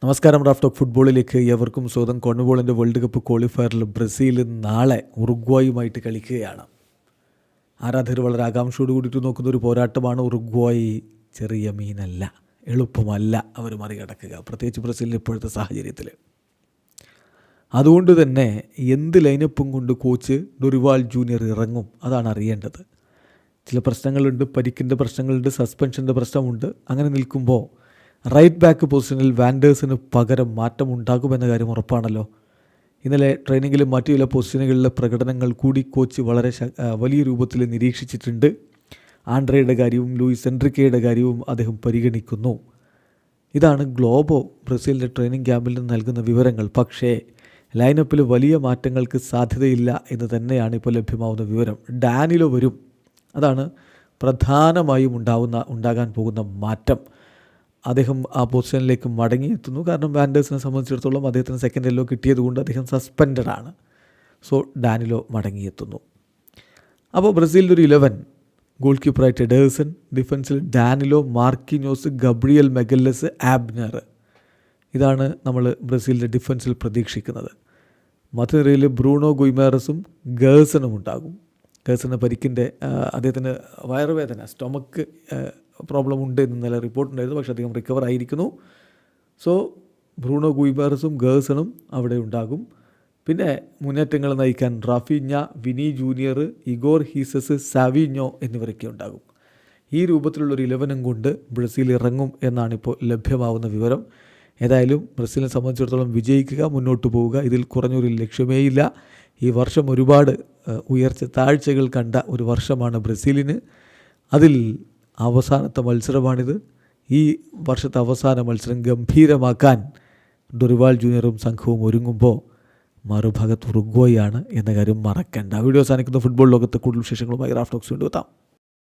നമസ്കാരം. Raf talk ഫുട്ബോളിലേക്ക് ഏവർക്കും സ്വാഗതം. കോൺമബോളിൻ്റെ വേൾഡ് കപ്പ് ക്വാളിഫയറിൽ ബ്രസീൽ നാളെ ഉറുഗ്വായുമായിട്ട് കളിക്കുകയാണ്. ആരാധകർ വളരെ ആകാംക്ഷയോട് കൂടിയിട്ട് നോക്കുന്ന ഒരു പോരാട്ടമാണ്. ഉറുഗ്വായി ചെറിയ മീനല്ല, എളുപ്പമല്ല അവർ മറികടക്കുക, പ്രത്യേകിച്ച് ബ്രസീലിൻ്റെ ഇപ്പോഴത്തെ സാഹചര്യത്തിൽ. അതുകൊണ്ട് തന്നെ എന്ത് ലൈനപ്പും കൊണ്ട് കോച്ച് ഡൊറിവാൾ ജൂനിയർ ഇറങ്ങും, അതാണ് അറിയേണ്ടത്. ചില പ്രശ്നങ്ങളുണ്ട്, പരിക്കിൻ്റെ പ്രശ്നങ്ങളുണ്ട്, സസ്പെൻഷൻ്റെ പ്രശ്നമുണ്ട്. അങ്ങനെ നിൽക്കുമ്പോൾ റൈറ്റ് ബാക്ക് പൊസിഷനിൽ വാൻഡേഴ്സിന് പകരം മാറ്റമുണ്ടാകുമെന്ന കാര്യം ഉറപ്പാണല്ലോ. ഇന്നലെ ട്രെയിനിങ്ങിലും മറ്റു ചില പൊസിഷനുകളിലെ പ്രകടനങ്ങൾ കൂടി കോച്ച് വളരെ വലിയ രൂപത്തിൽ നിരീക്ഷിച്ചിട്ടുണ്ട്. ആൻഡ്രയുടെ കാര്യവും ലൂയിസ് എൻറിക്കയുടെ കാര്യവും അദ്ദേഹം പരിഗണിക്കുന്നു. ഇതാണ് ഗ്ലോബോ ബ്രസീലിൻ്റെ ട്രെയിനിങ് ക്യാമ്പിൽ നിന്ന് നൽകുന്ന വിവരങ്ങൾ. പക്ഷേ ലൈനപ്പിൽ വലിയ മാറ്റങ്ങൾക്ക് സാധ്യതയില്ല എന്ന് തന്നെയാണ് ഇപ്പോൾ ലഭ്യമാവുന്ന വിവരം. ഡാനിലോ വരും, അതാണ് പ്രധാനമായും ഉണ്ടാകാൻ പോകുന്ന മാറ്റം. അദ്ദേഹം ആ പൊസിഷനിലേക്ക് മടങ്ങിയെത്തുന്നു. കാരണം വാൻഡേഴ്സിനെ സംബന്ധിച്ചിടത്തോളം അദ്ദേഹത്തിന് സെക്കൻഡ് യെല്ലോ കിട്ടിയതുകൊണ്ട് അദ്ദേഹം സസ്പെൻഡഡ് ആണ്. സോ ഡാനിലോ മടങ്ങിയെത്തുന്നു. അപ്പോൾ ബ്രസീലിൻ്റെ ഒരു 11 ഗോൾ കീപ്പറായിട്ട് എഡേഴ്സൺ, ഡിഫൻസിൽ Danilo, Marquinhos, Gabriel Magalhaes, Abner. ഇതാണ് നമ്മൾ ബ്രസീലിൻ്റെ ഡിഫൻസിൽ പ്രതീക്ഷിക്കുന്നത്. മധ്യനിരയിൽ ബ്രൂണോ ഗുയ്മേറസും ഗേഴ്സണും ഉണ്ടാകും. ഗേഴ്സണ് പരിക്കിൻ്റെ അദ്ദേഹത്തിന് വയറുവേദന, സ്റ്റൊമക്ക് പ്രോബ്ലം ഉണ്ട് എന്ന് ഇന്നലെ റിപ്പോർട്ടുണ്ടായിരുന്നു. പക്ഷേ അദ്ദേഹം റിക്കവർ ആയിരിക്കുന്നു. സോ ബ്രൂണോ ഗുയ്മേറസും ഗേഴ്സണും അവിടെ ഉണ്ടാകും. പിന്നെ മുന്നേറ്റങ്ങൾ നയിക്കാൻ Raphinha, Vini Junior, Igor Jesus, സാവിഞ്ഞോ എന്നിവരൊക്കെ ഉണ്ടാകും. ഈ രൂപത്തിലുള്ളൊരു 11 കൊണ്ട് ബ്രസീൽ ഇറങ്ങും എന്നാണിപ്പോൾ ലഭ്യമാവുന്ന വിവരം. ഏതായാലും ബ്രസീലിനെ സംബന്ധിച്ചിടത്തോളം വിജയിക്കുക, മുന്നോട്ട് പോവുക, ഇതിൽ കുറഞ്ഞൊരു ലക്ഷ്യമേയില്ല. ഈ വർഷം ഒരുപാട് ഉയർച്ച താഴ്ചകൾ കണ്ട ഒരു വർഷമാണ് ബ്രസീലിന്. അതിൽ അവസാനത്തെ മത്സരമാണിത്. ഈ വർഷത്തെ അവസാന മത്സരം ഗംഭീരമാക്കാൻ ഡൊറിവാൾ ജൂനിയറും സംഘവും ഒരുങ്ങുമ്പോൾ മറുഭാഗത്ത് ഉറുഗ്വായാണ് എന്ന കാര്യം മറക്കണ്ട. വീഡിയോ അവസാനിക്കുന്ന ഫുട്ബോൾ ലോകത്ത് കൂടുതൽ വിശേഷങ്ങളുമായി റാഫ് ടോക്സ് കൊണ്ടുവെത്താം.